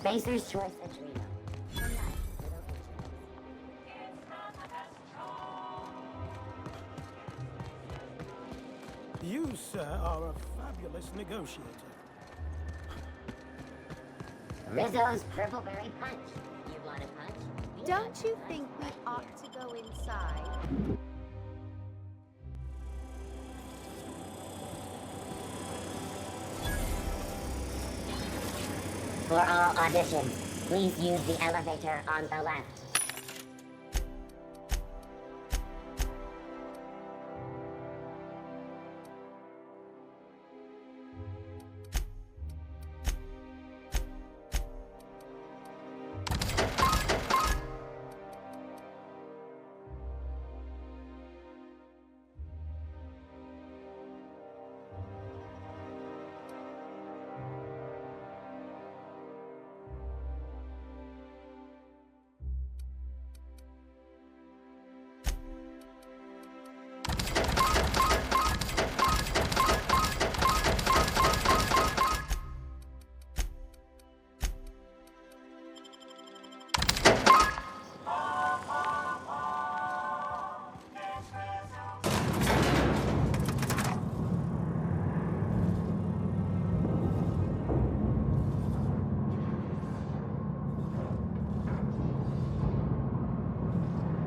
Spacer's Choice Adrenal. You, sir, are a fabulous negotiator. Rizzo's Purpleberry Punch. You want a punch? Don't you think we ought to go inside? For all auditions, please use the elevator on the left.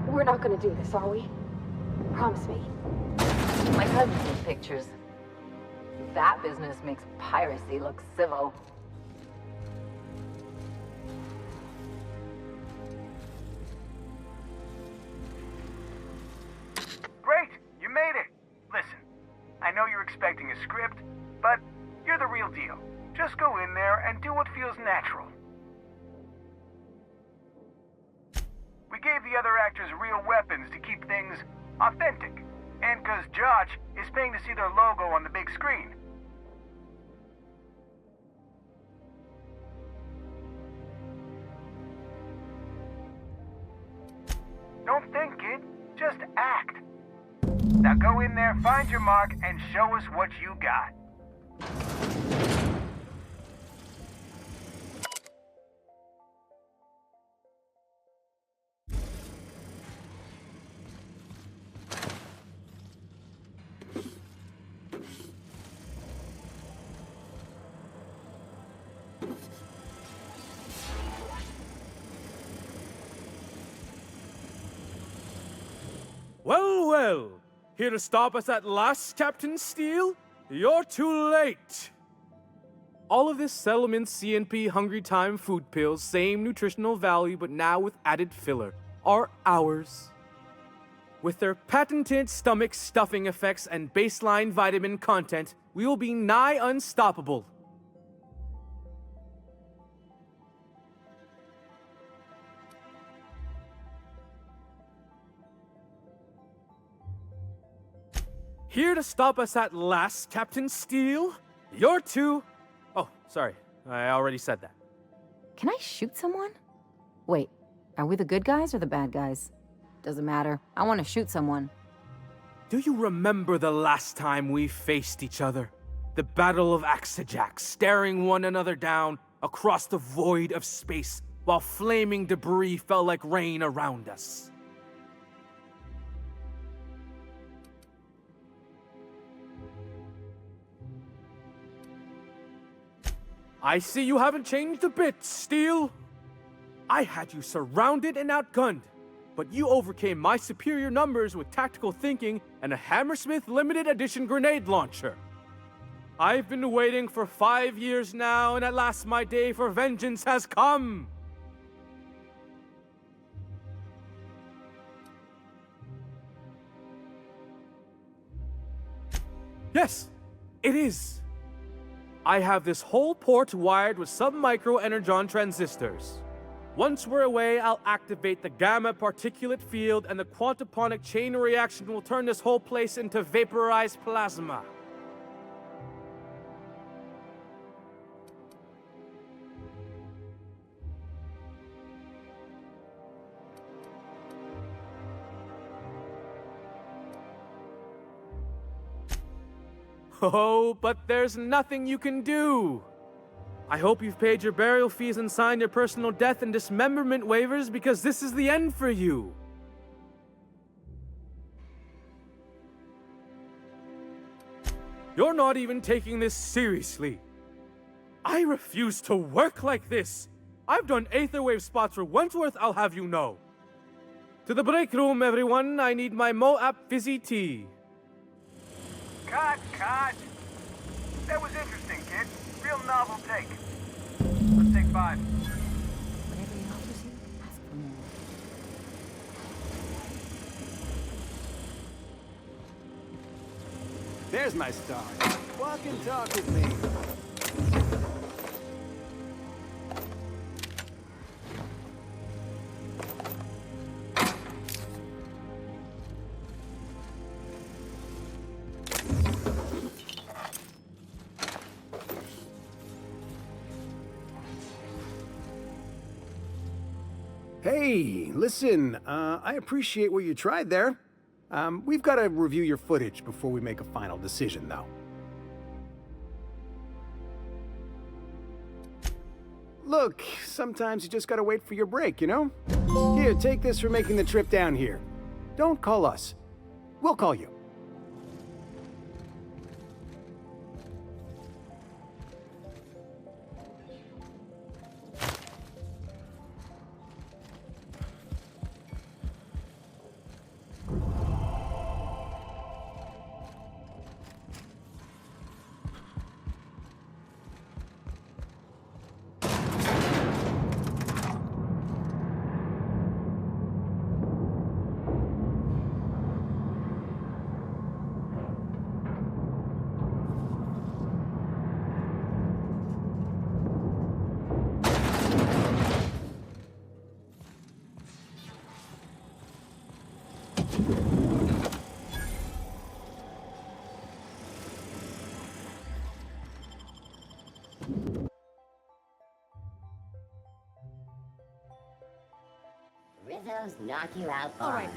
We're not gonna do this, are we? Promise me. My cousin seen pictures. That business makes piracy look civil. Great! You made it! Listen, I know you're expecting a script, but you're the real deal. Just go in there and do what feels natural. We gave the other actors real weapons to keep things authentic. And because Josh is paying to see their logo on the big screen. Don't think, kid. Just act. Now go in there, find your mark, and show us what you got. Well, well. Here to stop us at last, Captain Steele? You're too late. All of this settlement CNP Hungry Time food pills, same nutritional value but now with added filler, are ours. With their patented stomach stuffing effects and baseline vitamin content, we will be nigh unstoppable. Here to stop us at last, Captain Steele? You're too... Oh, sorry. I already said that. Can I shoot someone? Wait, are we the good guys or the bad guys? Doesn't matter. I want to shoot someone. Do you remember the last time we faced each other? The Battle of Axejack, staring one another down across the void of space while flaming debris fell like rain around us. I see you haven't changed a bit, Steele. I had you surrounded and outgunned, but you overcame my superior numbers with tactical thinking and a Hammersmith limited edition grenade launcher. I've been waiting for 5 years now, and at last my day for vengeance has come. Yes, it is. I have this whole port wired with sub-micro energon transistors. Once we're away, I'll activate the gamma particulate field and the quantaponic chain reaction will turn this whole place into vaporized plasma. Oh, but there's nothing you can do. I hope you've paid your burial fees and signed your personal death and dismemberment waivers, because this is the end for you. You're not even taking this seriously. I refuse to work like this. I've done Aetherwave spots for Wentworth, I'll have you know. To the break room, everyone. I need my Moab fizzy tea. Cut! That was interesting, kid. Real novel take. Let's take 5. Whatever he offers you, ask for more. There's my star. Walk and talk with me. Hey, listen, I appreciate what you tried there. We've got to review your footage before we make a final decision, though. Look, sometimes you just gotta wait for your break, you know? Here, take this for making the trip down here. Don't call us. We'll call you. Rizzo's knock you out All bar. right.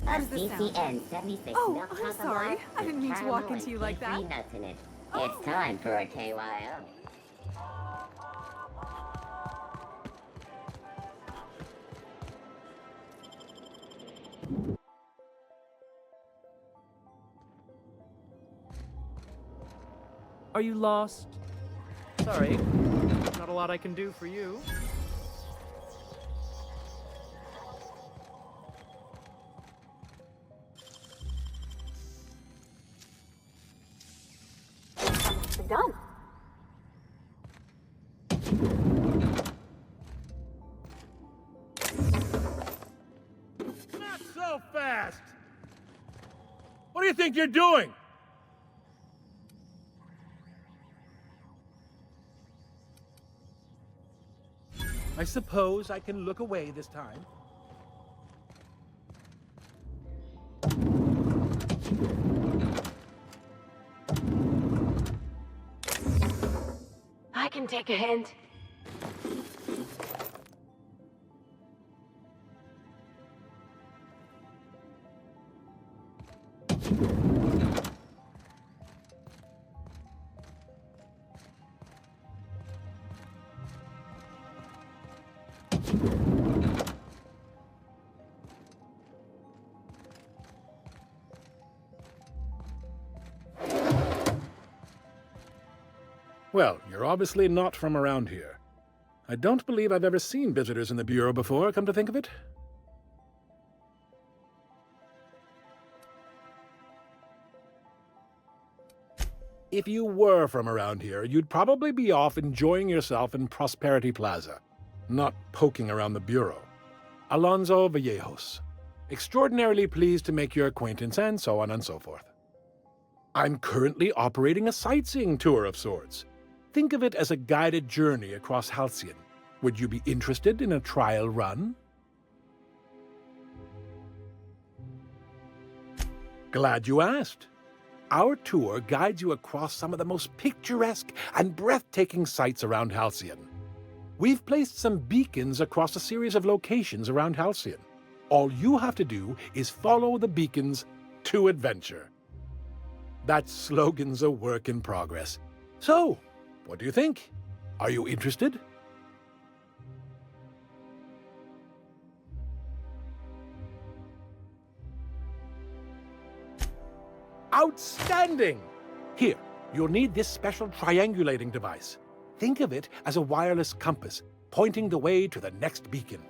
A does this sound? CCN 76 Oh, milk I'm chocolate sorry. bar I didn't with mean to walk caramel into you and like that. pastry nuts in it. It's time for a KYO. Are you lost? Sorry, not a lot I can do for you. We're done. Not so fast! What do you think you're doing? I suppose I can look away this time. I can take a hint. Well, you're obviously not from around here. I don't believe I've ever seen visitors in the Bureau before, come to think of it. If you were from around here, you'd probably be off enjoying yourself in Prosperity Plaza, not poking around the Bureau. Alonso Vallejos. Extraordinarily pleased to make your acquaintance, and so on and so forth. I'm currently operating a sightseeing tour of sorts. Think of it as a guided journey across Halcyon. Would you be interested in a trial run? Glad you asked. Our tour guides you across some of the most picturesque and breathtaking sights around Halcyon. We've placed some beacons across a series of locations around Halcyon. All you have to do is follow the beacons to adventure. That slogan's a work in progress. So, what do you think? Are you interested? Outstanding! Here, you'll need this special triangulating device. Think of it as a wireless compass, pointing the way to the next beacon.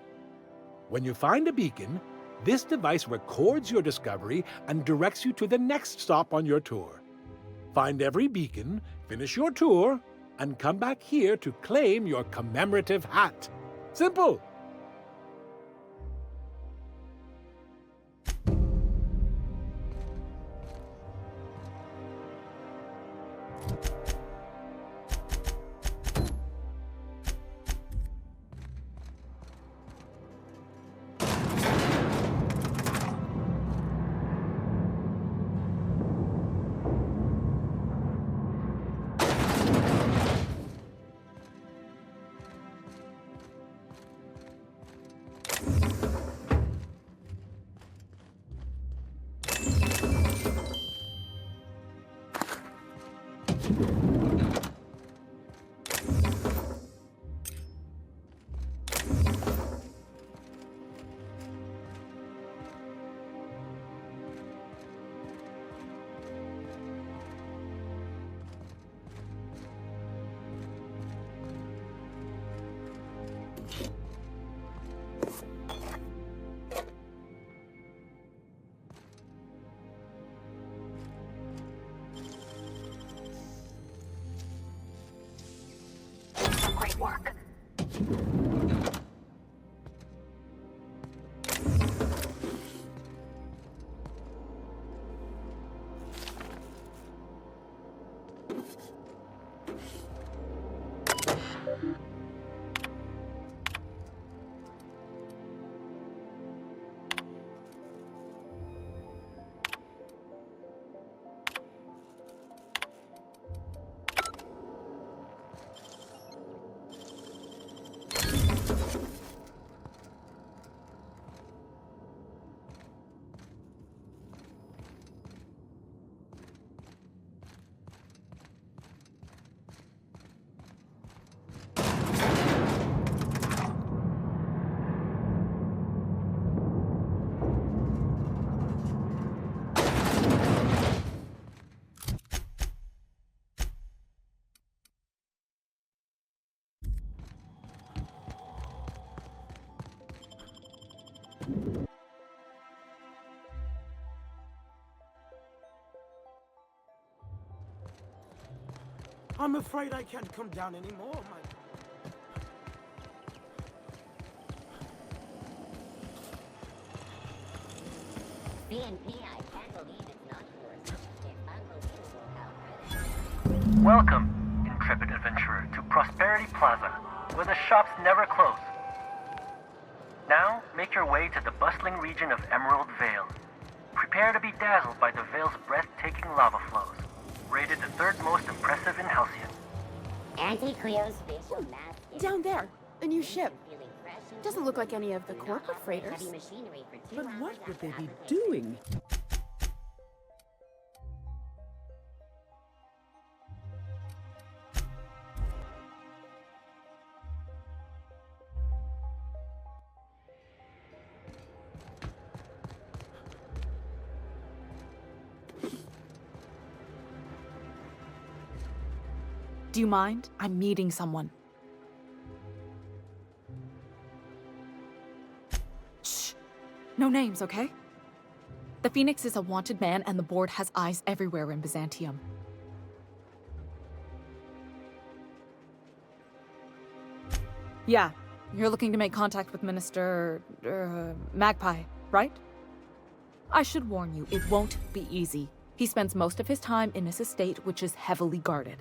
When you find a beacon, this device records your discovery and directs you to the next stop on your tour. Find every beacon, finish your tour, and come back here to claim your commemorative hat. Simple! Great work. I'm afraid I can't come down anymore, CNP, I can't believe it's not yours. It's unbelievable how Welcome, intrepid adventurer, to Prosperity Plaza, where the shops never close. Now, make your way to the bustling region of Emerald Vale. Prepare to be dazzled by the Vale's breathtaking lava flows. Rated the third most impressive in Halcyon. Anti-Cleo's spatial mass is Down there, a new ship. feeling fresh and Doesn't look like any of the corporate freighters. heavy machinery for 2 But hours what would after they be operating. doing? Do you mind? I'm meeting someone. Shh. No names, okay? The Phoenix is a wanted man, and the board has eyes everywhere in Byzantium. Yeah, you're looking to make contact with Minister... Magpie, right? I should warn you, it won't be easy. He spends most of his time in his estate, which is heavily guarded.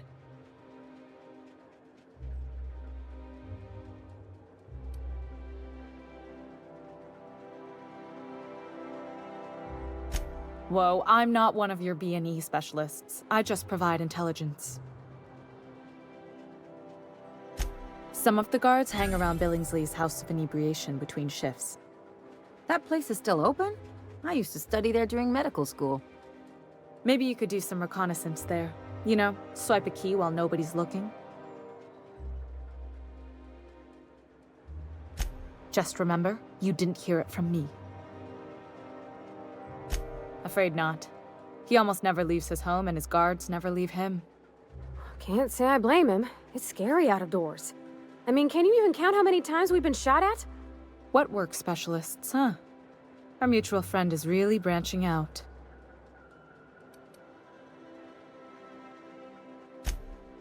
Whoa, I'm not one of your B&E specialists. I just provide intelligence. Some of the guards hang around Billingsley's House of Inebriation between shifts. That place is still open? I used to study there during medical school. Maybe you could do some reconnaissance there. You know, swipe a key while nobody's looking. Just remember, you didn't hear it from me. Afraid not. He almost never leaves his home, and his guards never leave him. Can't say I blame him. It's scary out of doors. I mean, can you even count how many times we've been shot at? What work specialists, huh? Our mutual friend is really branching out.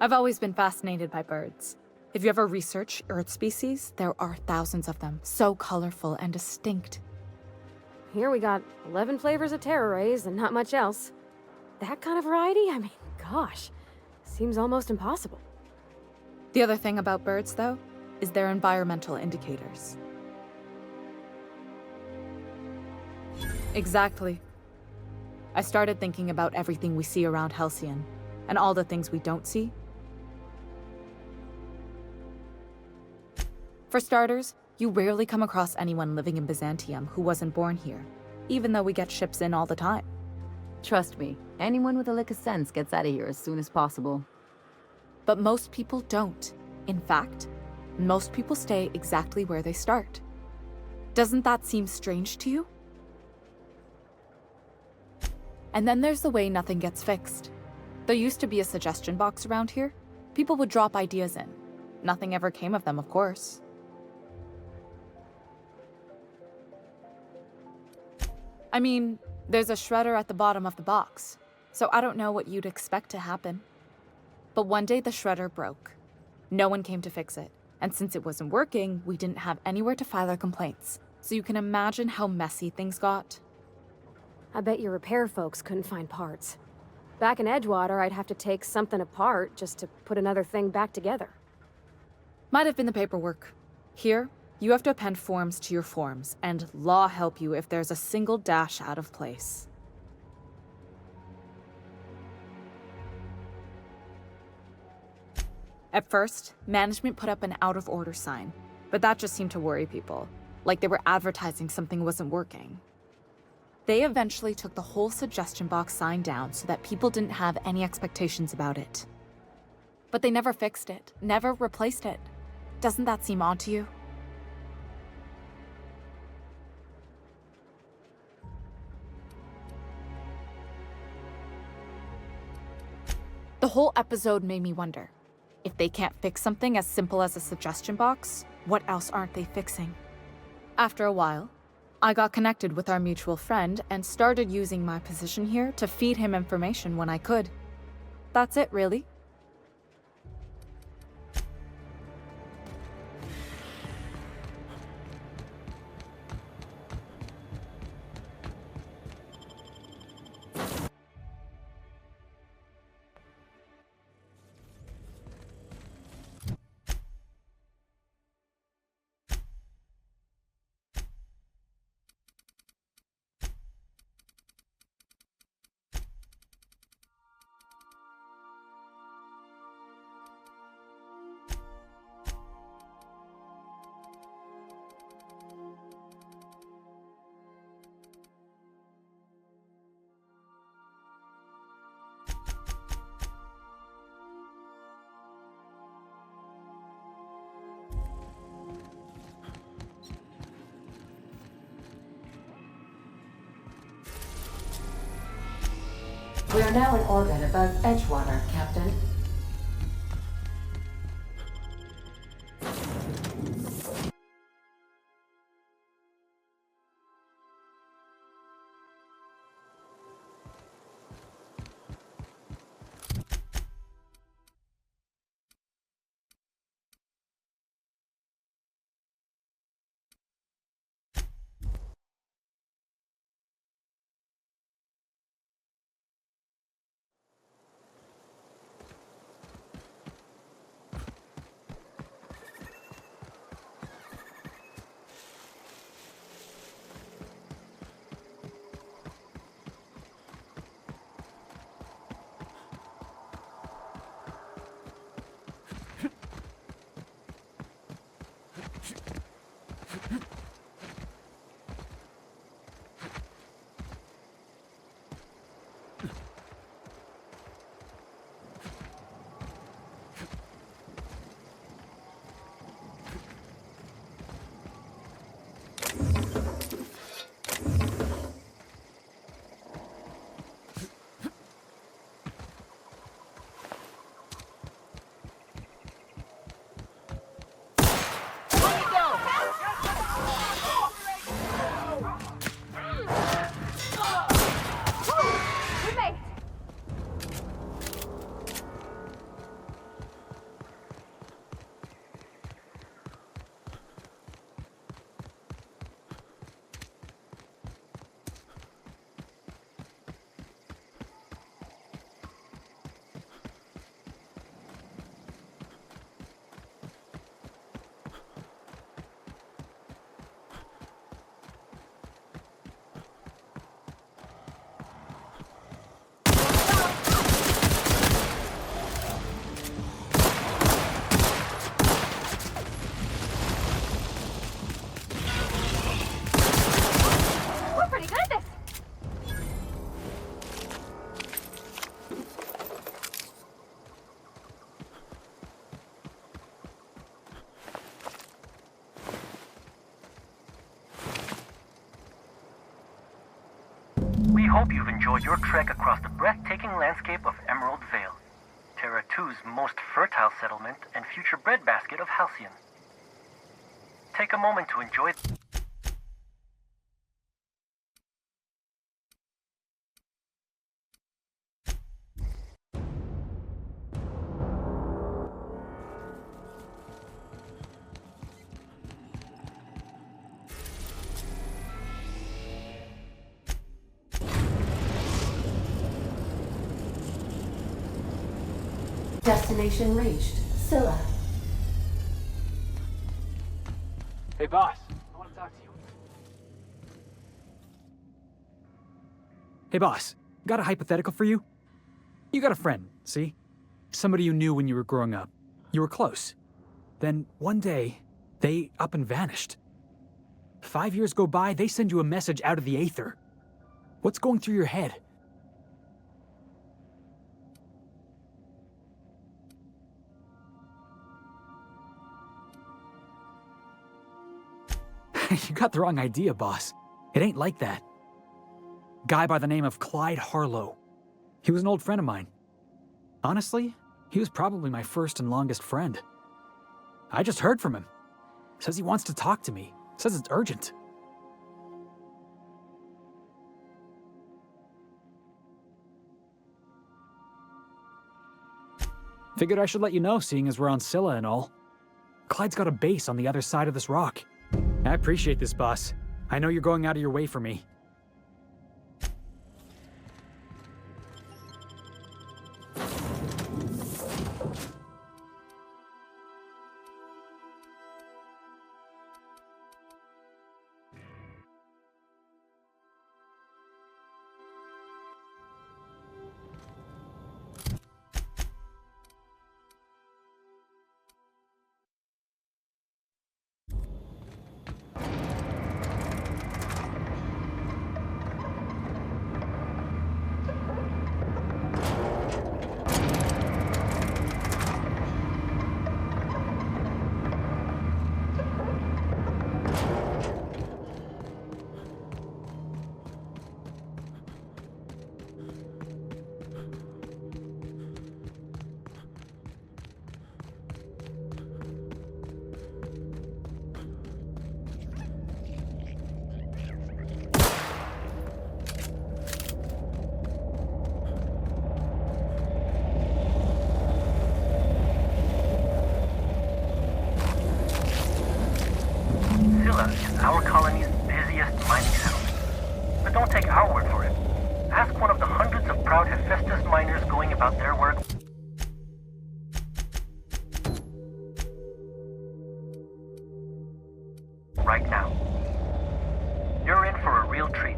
I've always been fascinated by birds. If you ever research Earth species, there are thousands of them, so colorful and distinct. Here we got 11 flavors of terror rays and not much else. That kind of variety? I mean, gosh, seems almost impossible. The other thing about birds, though, is their environmental indicators. Exactly. I started thinking about everything we see around Halcyon, and all the things we don't see. For starters, you rarely come across anyone living in Byzantium who wasn't born here, even though we get ships in all the time. Trust me, anyone with a lick of sense gets out of here as soon as possible. But most people don't. In fact, most people stay exactly where they start. Doesn't that seem strange to you? And then there's the way nothing gets fixed. There used to be a suggestion box around here. People would drop ideas in. Nothing ever came of them, of course. I mean, there's a shredder at the bottom of the box, so I don't know what you'd expect to happen. But one day the shredder broke. No one came to fix it, and since it wasn't working, we didn't have anywhere to file our complaints. So you can imagine how messy things got. I bet your repair folks couldn't find parts. Back in Edgewater, I'd have to take something apart just to put another thing back together. Might have been the paperwork. Here, you have to append forms to your forms, and law help you if there's a single dash out of place. At first, management put up an out-of-order sign, but that just seemed to worry people, like they were advertising something wasn't working. They eventually took the whole suggestion box sign down so that people didn't have any expectations about it. But they never fixed it, never replaced it. Doesn't that seem odd to you? The whole episode made me wonder, if they can't fix something as simple as a suggestion box, what else aren't they fixing? After a while, I got connected with our mutual friend and started using my position here to feed him information when I could. That's it, really. We are now in orbit above Edgewater, Captain. hope you've enjoyed your trek across the breathtaking landscape of Emerald Vale, Terra 2's most fertile settlement and future breadbasket of Halcyon. Take a moment to enjoy. Destination reached. Scylla. Hey, boss. I want to talk to you. Hey, boss. Got a hypothetical for you? You got a friend, see? Somebody you knew when you were growing up. You were close. Then, one day, they up and vanished. 5 years go by, they send you a message out of the aether. What's going through your head? You got the wrong idea, boss. It ain't like that. Guy by the name of Clyde Harlow. He was an old friend of mine. Honestly, he was probably my first and longest friend. I just heard from him. Says he wants to talk to me. Says it's urgent. Figured I should let you know, seeing as we're on Scylla and all. Clyde's got a base on the other side of this rock. I appreciate this, boss. I know you're going out of your way for me. Our colony's busiest mining settlement. But don't take our word for it. Ask one of the hundreds of proud Hephaestus miners going about their work. Right now. You're in for a real treat.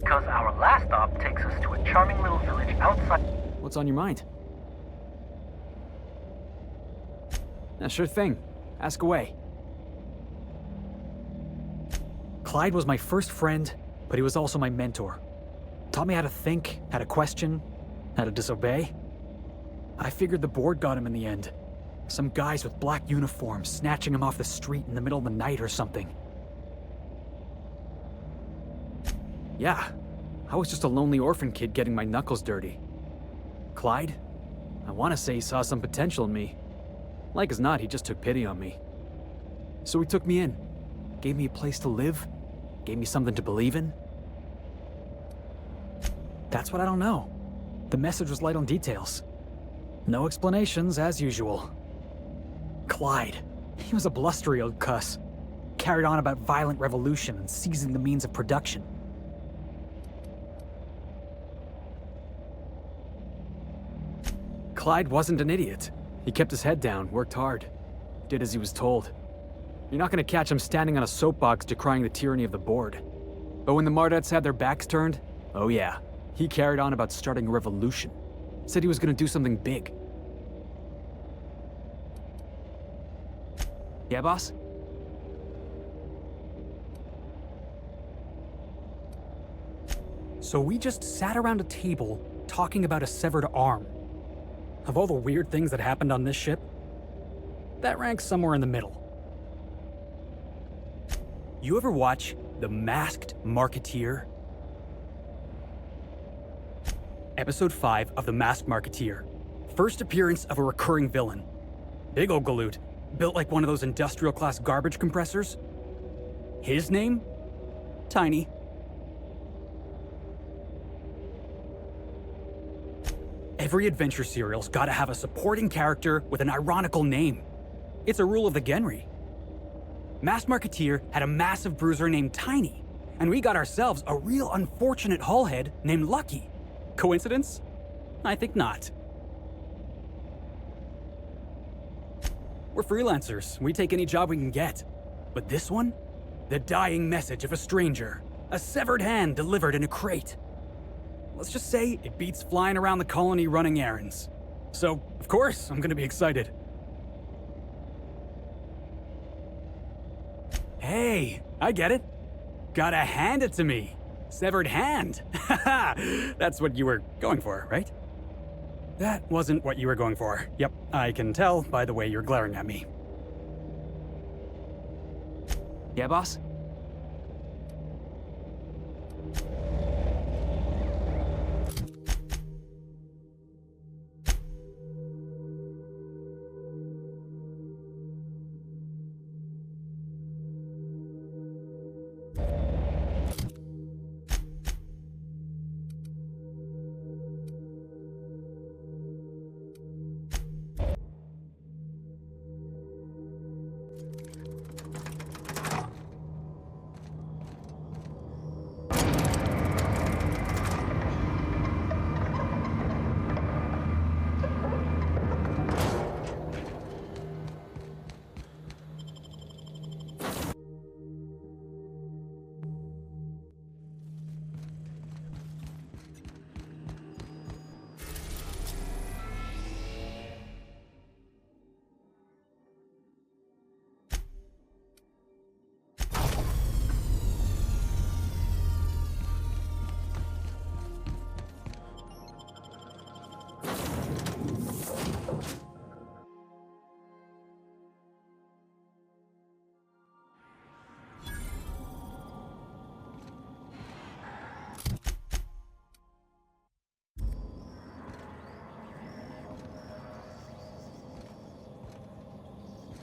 Because our last stop takes us to a charming little village outside. What's on your mind? Sure thing. Ask away. Clyde was my first friend, but he was also my mentor. Taught me how to think, how to question, how to disobey. I figured the board got him in the end. Some guys with black uniforms snatching him off the street in the middle of the night or something. Yeah, I was just a lonely orphan kid getting my knuckles dirty. Clyde? I want to say he saw some potential in me. Like as not, he just took pity on me. So he took me in, gave me a place to live, gave me something to believe in. That's what I don't know. The message was light on details. No explanations, as usual. Clyde. He was a blustery old cuss. Carried on about violent revolution and seizing the means of production. Clyde wasn't an idiot. He kept his head down, worked hard, did as he was told. You're not gonna catch him standing on a soapbox decrying the tyranny of the board. But when the Mardettes had their backs turned, oh yeah, he carried on about starting a revolution. Said he was gonna do something big. Yeah, boss? So we just sat around a table talking about a severed arm. of all the weird things that happened on this ship, that ranks somewhere in the middle. You ever watch The Masked Marketeer? Episode 5 of The Masked Marketeer. First appearance of a recurring villain. Big ol' galoot, built like one of those industrial-class garbage compressors. His name? Tiny. Every adventure serial's gotta have a supporting character with an ironical name. It's a rule of the genre. Masked Marketeer had a massive bruiser named Tiny, and we got ourselves a real unfortunate hullhead named Lucky. Coincidence? I think not. We're freelancers. We take any job we can get. But this one? The dying message of a stranger. A severed hand delivered in a crate. Let's just say it beats flying around the colony running errands. So, of course, I'm gonna be excited. Hey, I get it. Gotta hand it to me. Severed hand. Haha, that's what you were going for, right? That wasn't what you were going for. Yep, I can tell by the way you're glaring at me. Yeah, boss?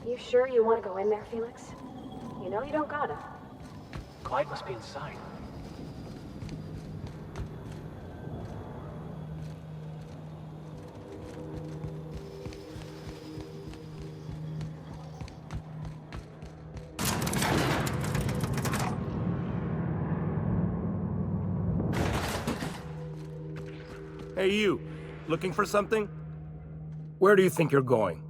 You sure you want to go in there, Felix? You know you don't gotta. Clyde must be inside. Hey you, looking for something? Where do you think you're going?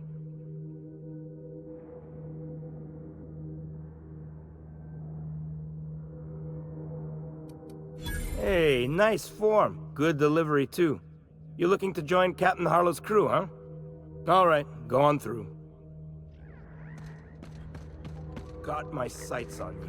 Hey, nice form. Good delivery, too. You looking to join Captain Harlow's crew, huh? All right, go on through. Got my sights on you.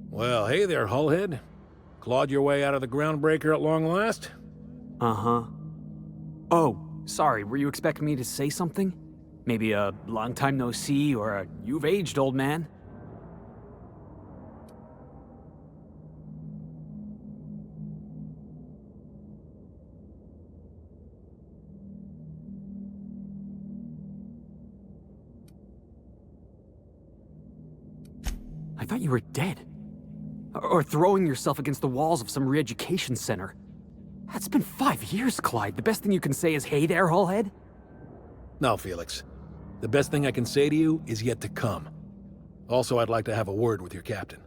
Well, hey there, Hullhead. Clawed your way out of the groundbreaker at long last? Uh-huh. Oh, sorry, were you expecting me to say something? Maybe a long time no see, or a you've aged, old man? I thought you were dead. Or throwing yourself against the walls of some re-education center. It's been 5 years, Clyde. The best thing you can say is, hey there, Hullhead? No, Felix. The best thing I can say to you is yet to come. Also, I'd like to have a word with your captain.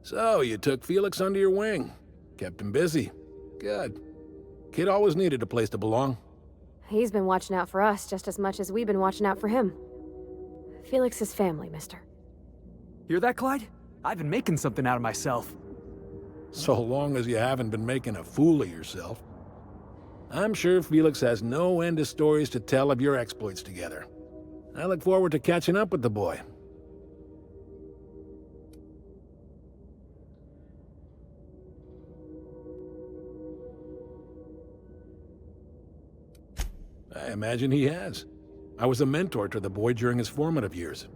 So, you took Felix under your wing. Kept him busy. Good. Kid always needed a place to belong. He's been watching out for us just as much as we've been watching out for him. Felix is family, mister. Hear that, Clyde? I've been making something out of myself. So long as you haven't been making a fool of yourself. I'm sure Felix has no end of stories to tell of your exploits together. I look forward to catching up with the boy. I imagine he has. I was a mentor to the boy during his formative years.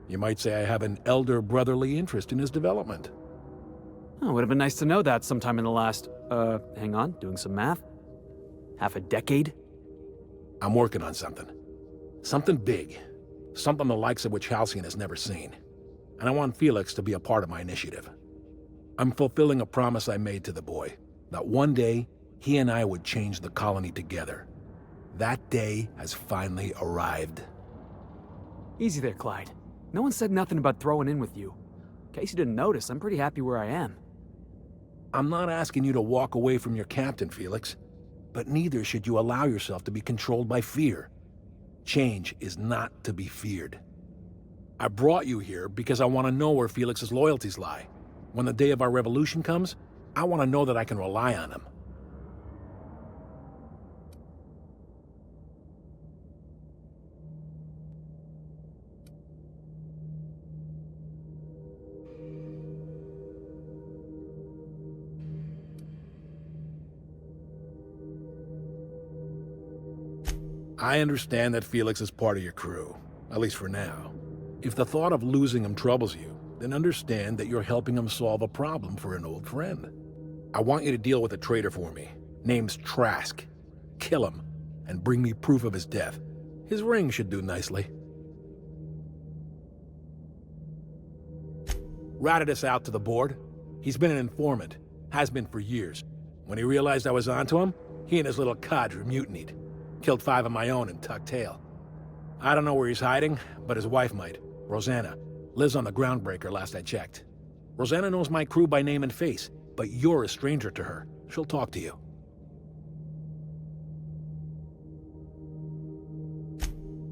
You might say I have an elder brotherly interest in his development. Oh, it would have been nice to know that sometime in the last, hang on, doing some math? Half a decade? I'm working on something. Something big. Something the likes of which Halcyon has never seen. And I want Felix to be a part of my initiative. I'm fulfilling a promise I made to the boy, that one day, he and I would change the colony together. That day has finally arrived. Easy there, Clyde. No one said nothing about throwing in with you. In case you didn't notice, I'm pretty happy where I am. I'm not asking you to walk away from your captain, Felix. But neither should you allow yourself to be controlled by fear. Change is not to be feared. I brought you here because I want to know where Felix's loyalties lie. When the day of our revolution comes, I want to know that I can rely on him. I understand that Felix is part of your crew, at least for now. If the thought of losing him troubles you, then understand that you're helping him solve a problem for an old friend. I want you to deal with a traitor for me. Name's Trask. Kill him, and bring me proof of his death. His ring should do nicely. Ratted us out to the board. He's been an informant. Has been for years. When he realized I was onto him, he and his little cadre mutinied. Killed 5 of my own and tucked tail. I don't know where he's hiding, but his wife might. Rosanna. Lives on the Groundbreaker last I checked. Rosanna knows my crew by name and face, but you're a stranger to her. She'll talk to you.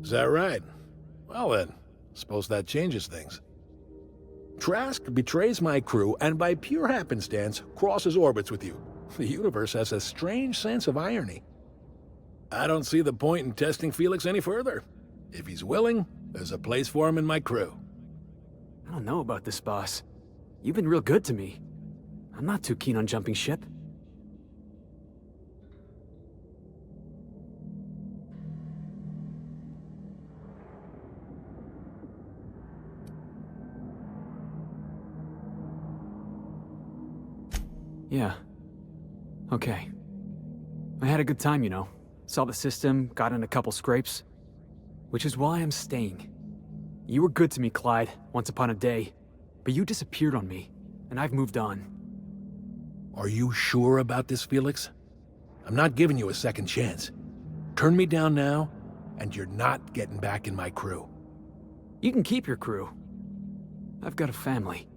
Is that right? Well then, suppose that changes things. Trask betrays my crew and by pure happenstance crosses orbits with you. The universe has a strange sense of irony. I don't see the point in testing Felix any further. If he's willing, there's a place for him in my crew. I don't know about this, boss. You've been real good to me. I'm not too keen on jumping ship. Yeah. Okay. I had a good time, you know. Saw the system, got in a couple scrapes. Which is why I'm staying. You were good to me, Clyde, once upon a day. But you disappeared on me, and I've moved on. Are you sure about this, Felix? I'm not giving you a second chance. Turn me down now, and you're not getting back in my crew. You can keep your crew. I've got a family.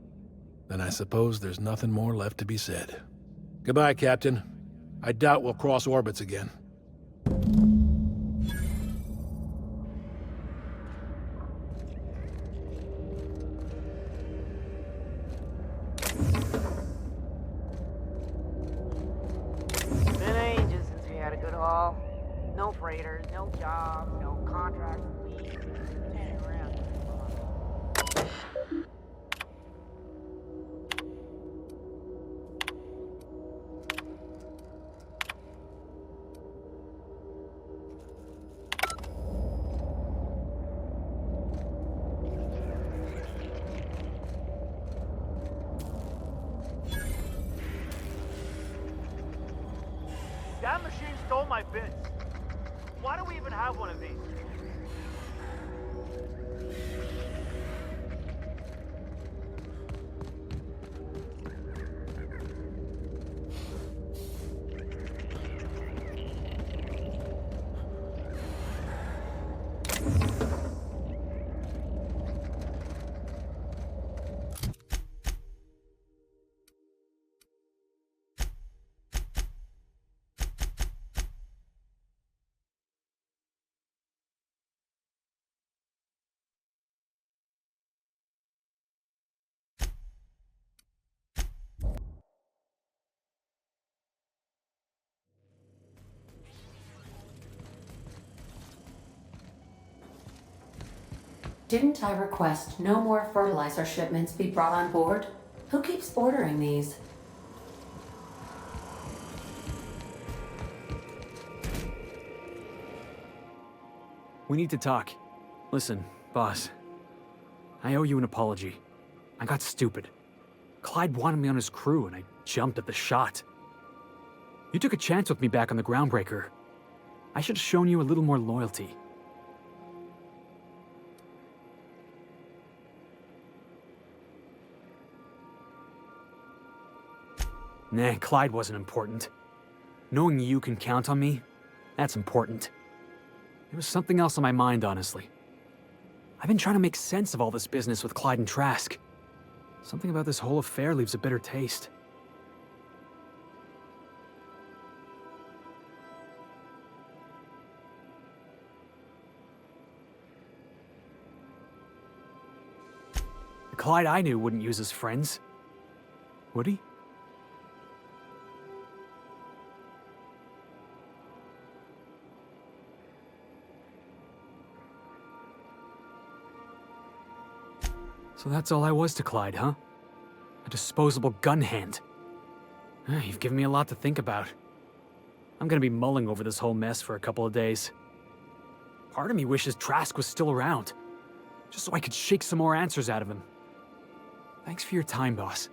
Then I suppose there's nothing more left to be said. Goodbye, Captain. I doubt we'll cross orbits again. Been ages since we had a good haul. No freighters, no jobs, no contracts. Standing around. That machine stole my bits. Why do we even have one of these? Didn't I request no more fertilizer shipments be brought on board? Who keeps ordering these? We need to talk. Listen, boss. I owe you an apology. I got stupid. Clyde wanted me on his crew, and I jumped at the shot. You took a chance with me back on the Groundbreaker. I should have shown you a little more loyalty. Nah, Clyde wasn't important. Knowing you can count on me, that's important. There was something else on my mind, honestly. I've been trying to make sense of all this business with Clyde and Trask. Something about this whole affair leaves a bitter taste. The Clyde I knew wouldn't use his friends. Would he? So that's all I was to Clyde, huh? A disposable gun hand. You've given me a lot to think about. I'm gonna be mulling over this whole mess for a couple of days. Part of me wishes Trask was still around, just so I could shake some more answers out of him. Thanks for your time, boss.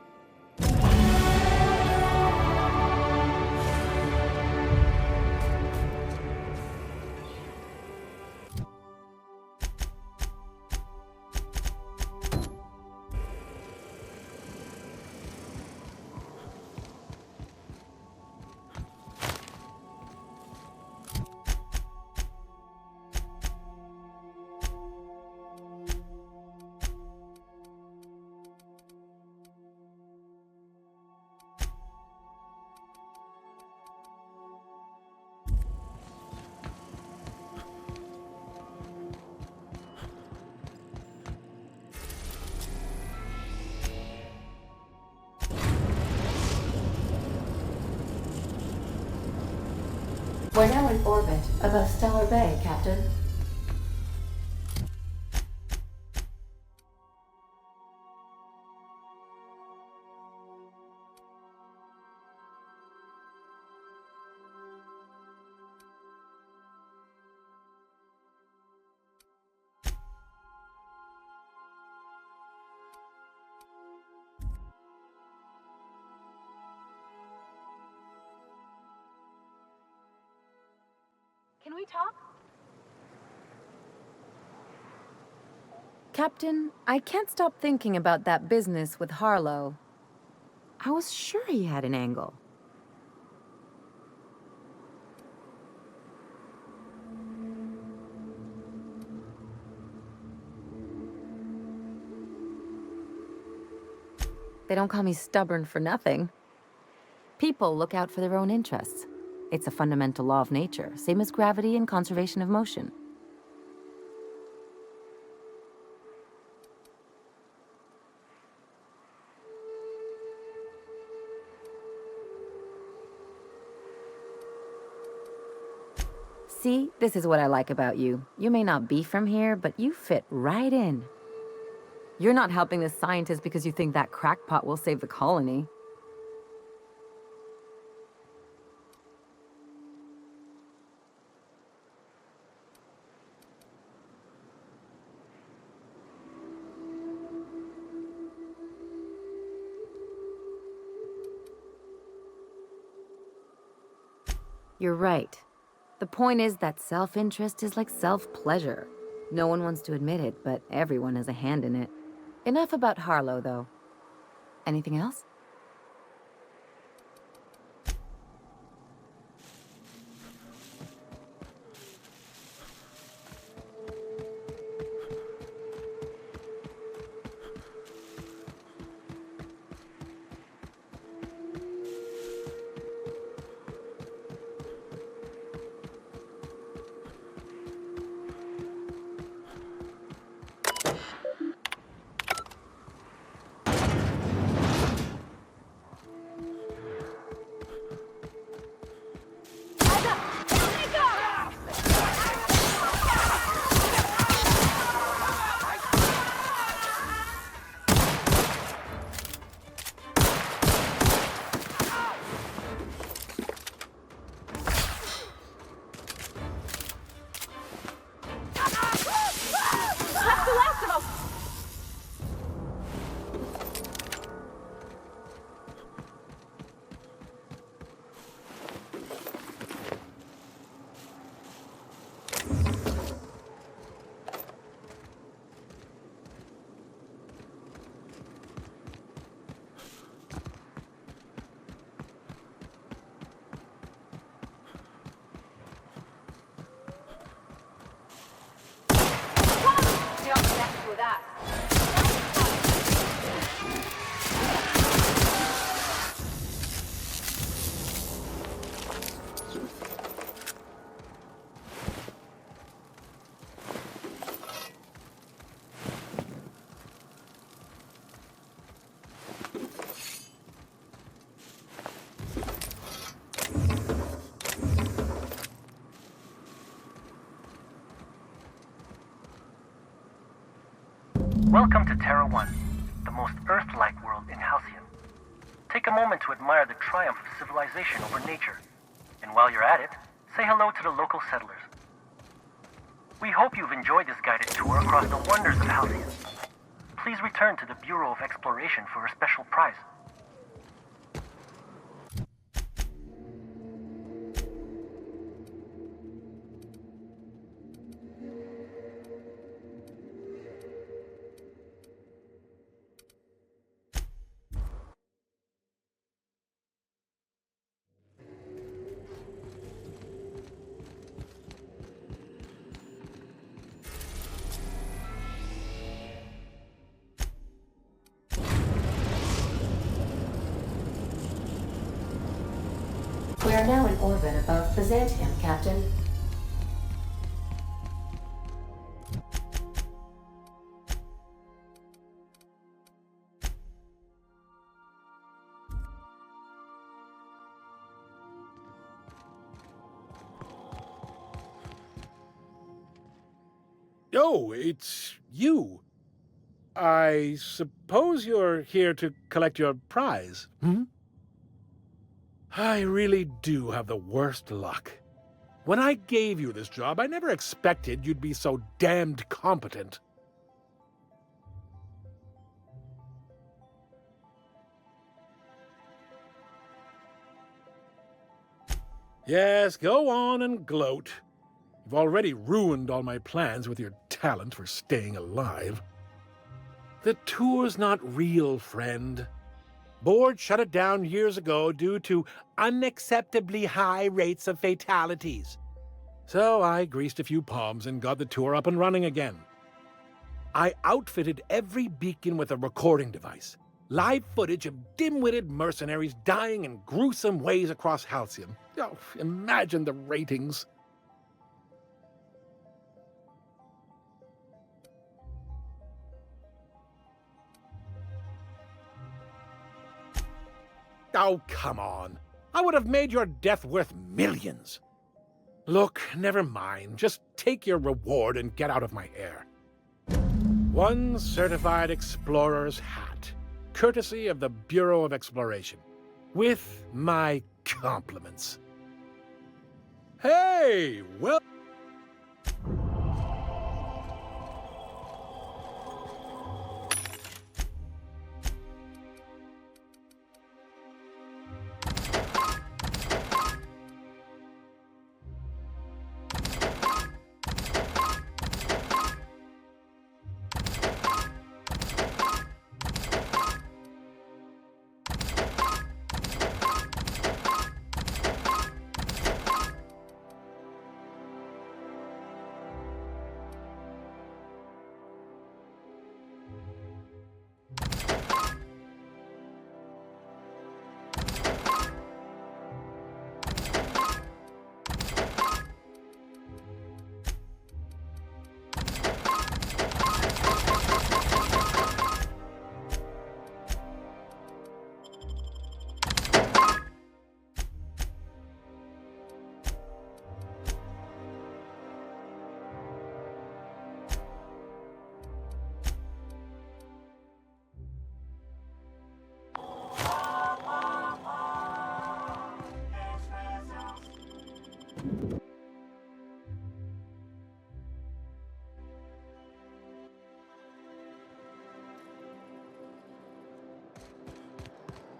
We're now in orbit above Stellar Bay, Captain. Can we talk? Captain, I can't stop thinking about that business with Harlow. I was sure he had an angle. They don't call me stubborn for nothing. People look out for their own interests. It's a fundamental law of nature, same as gravity and conservation of motion. See, this is what I like about you. You may not be from here, but you fit right in. You're not helping this scientist because you think that crackpot will save the colony. You're right. The point is that self-interest is like self-pleasure. No one wants to admit it, but everyone has a hand in it. Enough about Harlow, though. Anything else? Welcome to Terra 1, the most Earth-like world in Halcyon. Take a moment to admire the triumph of civilization over nature. And while you're at it, say hello to the local settlers. We hope you've enjoyed this guided tour across the wonders of Halcyon. Please return to the Bureau of Exploration for a special prize. We are now in orbit above Byzantium, Captain. Oh, it's you. I suppose you're here to collect your prize, hmm? I really do have the worst luck. When I gave you this job, I never expected you'd be so damned competent. Yes, go on and gloat. You've already ruined all my plans with your talent for staying alive. The tour's not real, friend. Board shut it down years ago due to unacceptably high rates of fatalities. So I greased a few palms and got the tour up and running again. I outfitted every beacon with a recording device. Live footage of dim-witted mercenaries dying in gruesome ways across Halcyon. Oh, imagine the ratings. Oh, come on. I would have made your death worth millions. Look, never mind. Just take your reward and get out of my hair. One certified explorer's hat, courtesy of the Bureau of Exploration, with my compliments. Hey, well...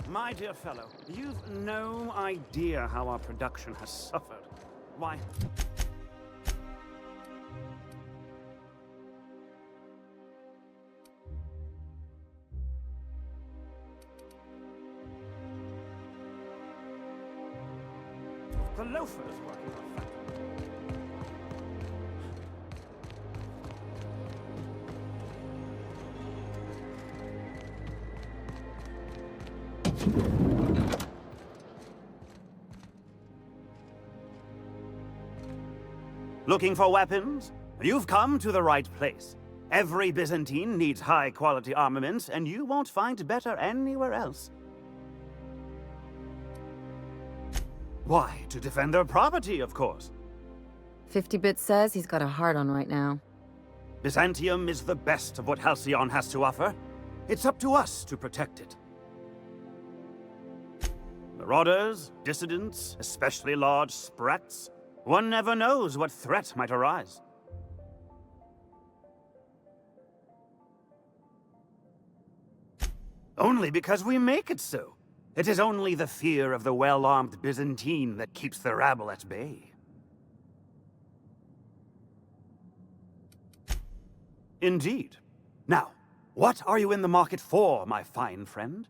My dear fellow, you've no idea how our production has suffered. Why? The loafers working on factory. Looking for weapons? You've come to the right place. Every Byzantine needs high-quality armaments, and you won't find better anywhere else. Why? To defend their property, of course. 50-Bit says he's got a hard on right now. Byzantium is the best of what Halcyon has to offer. It's up to us to protect it. Marauders, dissidents, especially large sprats. One never knows what threat might arise. Only because we make it so. It is only the fear of the well-armed Byzantine that keeps the rabble at bay. Indeed. Now, what are you in the market for, my fine friend?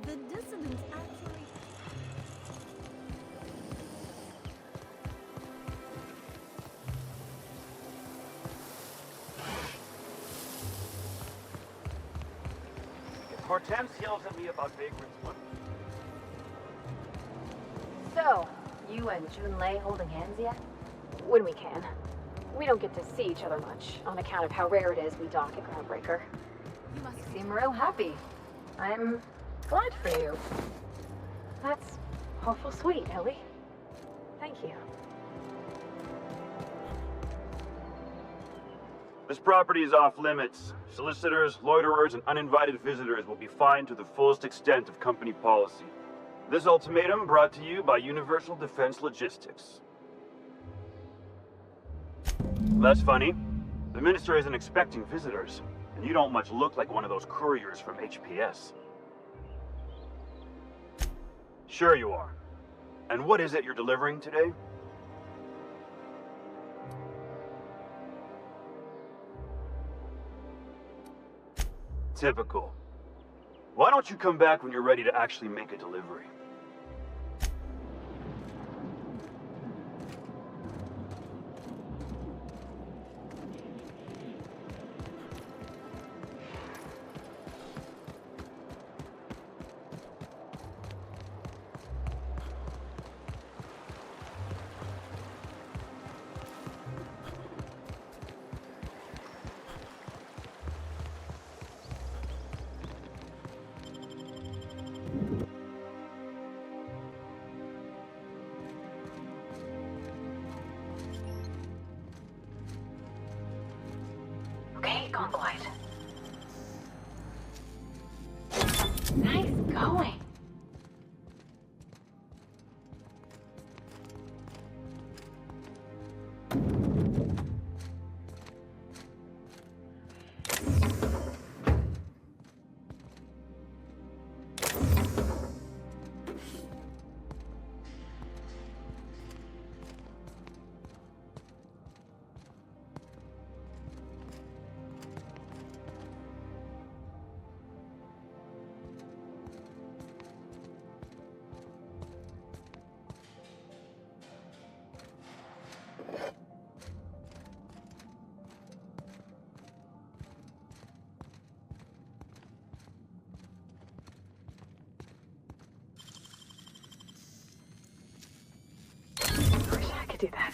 The dissonance actually... Hortense yells at me about vagrants one. So, you and Junlei holding hands yet? When we can. We don't get to see each other much, on account of how rare it is we dock at Groundbreaker. You seem real happy. I'm glad for you. That's awful sweet, Ellie. Thank you. This property is off limits. Solicitors, loiterers, and uninvited visitors will be fined to the fullest extent of company policy. This ultimatum brought to you by Universal Defense Logistics. That's funny. The minister isn't expecting visitors, and you don't much look like one of those couriers from HPS. Sure you are. And what is it you're delivering today? Typical. Why don't you come back when you're ready to actually make a delivery? Okay, gone quiet. Nice going. could do that.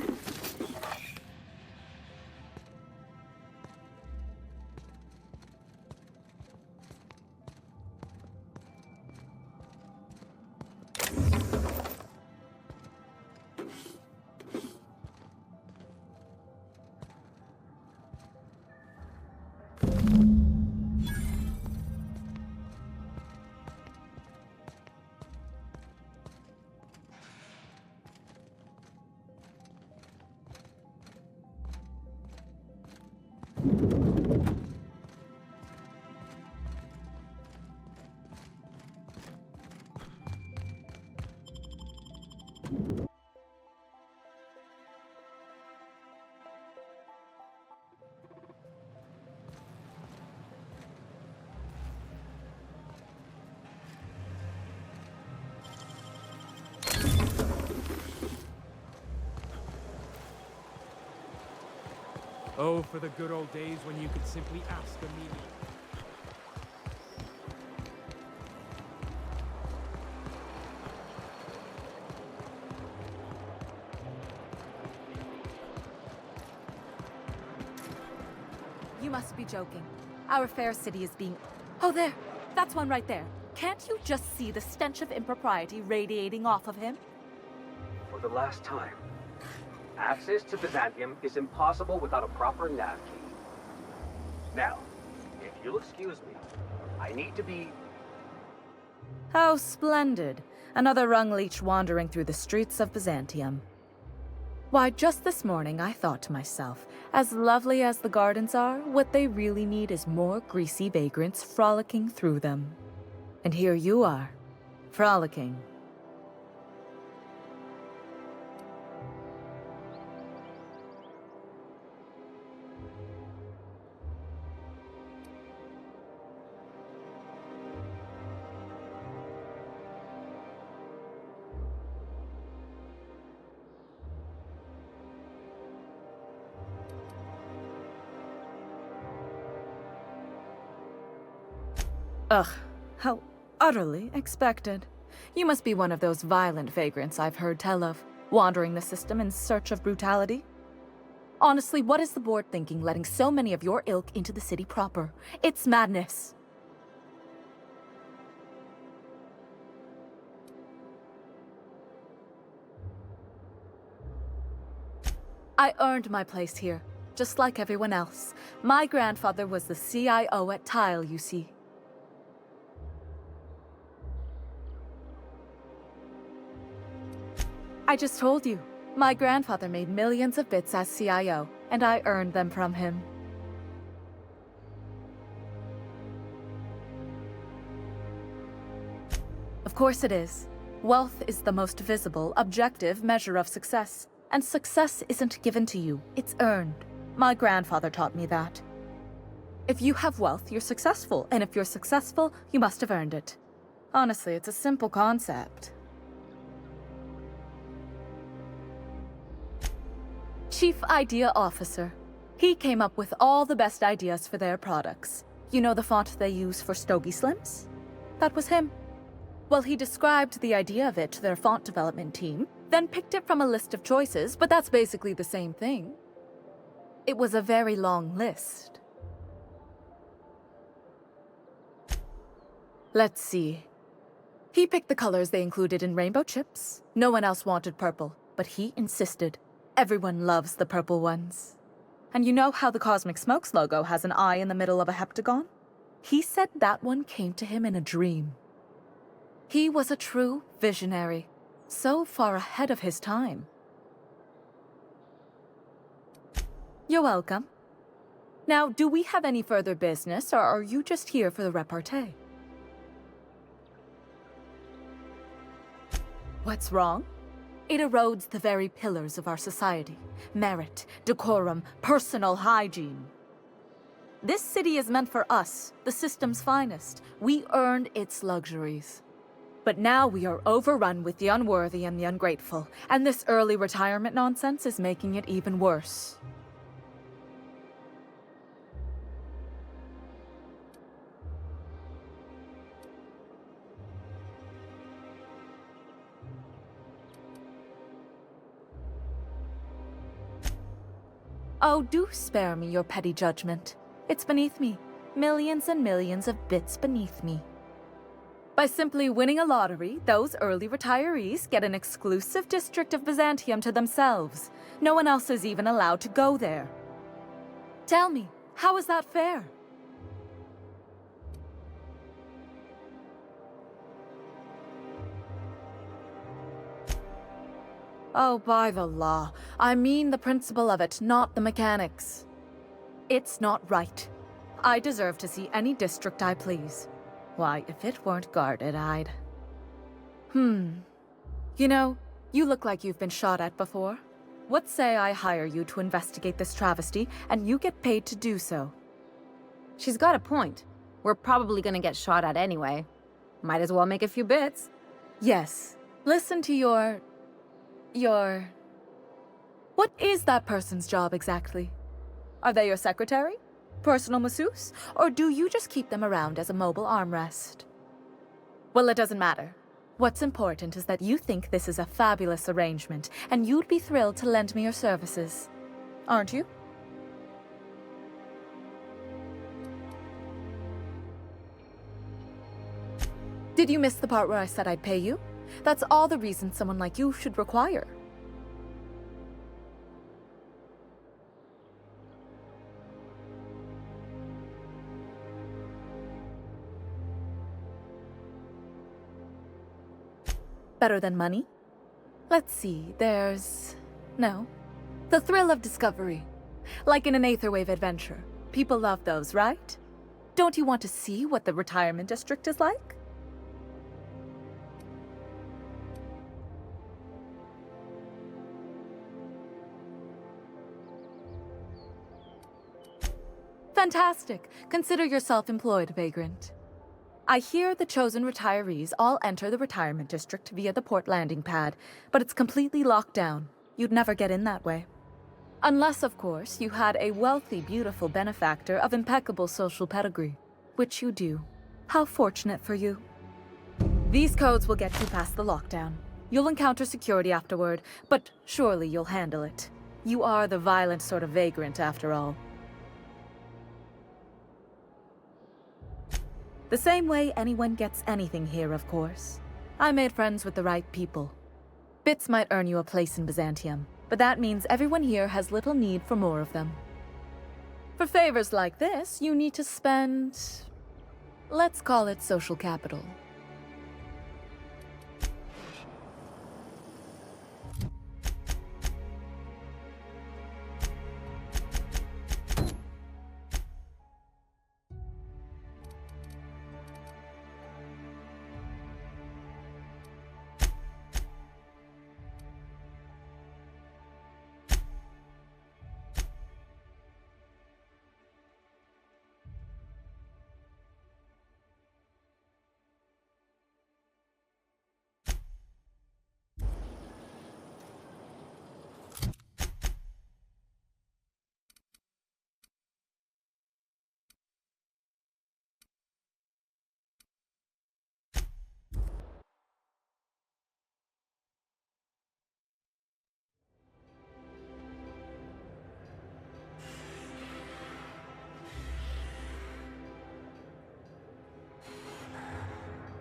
Oh, for the good old days when you could simply ask a meaning. You must be joking. Our fair city is being... Oh, there! That's one right there. Can't you just see the stench of impropriety radiating off of him? For the last time, access to Byzantium is impossible without a proper nav key. Now, if you'll excuse me, I need to be... How splendid. Another rung leech wandering through the streets of Byzantium. Why, just this morning I thought to myself, as lovely as the gardens are, what they really need is more greasy vagrants frolicking through them. And here you are, frolicking. Ugh, how utterly expected. You must be one of those violent vagrants I've heard tell of, wandering the system in search of brutality. Honestly, what is the board thinking letting so many of your ilk into the city proper? It's madness. I earned my place here, just like everyone else. My grandfather was the CIO at Tile, you see. I just told you. My grandfather made millions of bits as CIO, and I earned them from him. Of course it is. Wealth is the most visible, objective measure of success. And success isn't given to you, it's earned. My grandfather taught me that. If you have wealth, you're successful, and if you're successful, you must have earned it. Honestly, it's a simple concept. Chief Idea Officer. He came up with all the best ideas for their products. You know the font they use for Stogie Slims? That was him. Well, he described the idea of it to their font development team, then picked it from a list of choices, but that's basically the same thing. It was a very long list. Let's see. He picked the colors they included in rainbow chips. No one else wanted purple, but he insisted. Everyone loves the purple ones. And you know how the Cosmic Smokes logo has an eye in the middle of a heptagon? He said that one came to him in a dream. He was a true visionary, so far ahead of his time. You're welcome. Now, do we have any further business, or are you just here for the repartee? What's wrong? It erodes the very pillars of our society. Merit, decorum, personal hygiene. This city is meant for us, the system's finest. We earned its luxuries. But now we are overrun with the unworthy and the ungrateful, and this early retirement nonsense is making it even worse. Oh, do spare me your petty judgment. It's beneath me. Millions and millions of bits beneath me. By simply winning a lottery, those early retirees get an exclusive district of Byzantium to themselves. No one else is even allowed to go there. Tell me, how is that fair? Oh, by the law. I mean the principle of it, not the mechanics. It's not right. I deserve to see any district I please. Why, if it weren't guarded, I'd... You know, you look like you've been shot at before. What say I hire you to investigate this travesty, and you get paid to do so? She's got a point. We're probably gonna get shot at anyway. Might as well make a few bits. Yes. Listen to your... What is that person's job exactly? Are they your secretary? Personal masseuse? Or do you just keep them around as a mobile armrest? Well, it doesn't matter. What's important is that you think this is a fabulous arrangement, and you'd be thrilled to lend me your services. Aren't you? Did you miss the part where I said I'd pay you? That's all the reason someone like you should require. Better than money? Let's see, there's... No. The thrill of discovery. Like in an Aetherwave adventure. People love those, right? Don't you want to see what the retirement district is like? Fantastic. Consider yourself employed, vagrant. I hear the chosen retirees all enter the retirement district via the port landing pad, but it's completely locked down. You'd never get in that way. Unless, of course, you had a wealthy, beautiful benefactor of impeccable social pedigree, which you do. How fortunate for you. These codes will get you past the lockdown. You'll encounter security afterward, but surely you'll handle it. You are the violent sort of vagrant, after all. The same way anyone gets anything here, of course. I made friends with the right people. Bits might earn you a place in Byzantium, but that means everyone here has little need for more of them. For favors like this, you need to spend... let's call it social capital.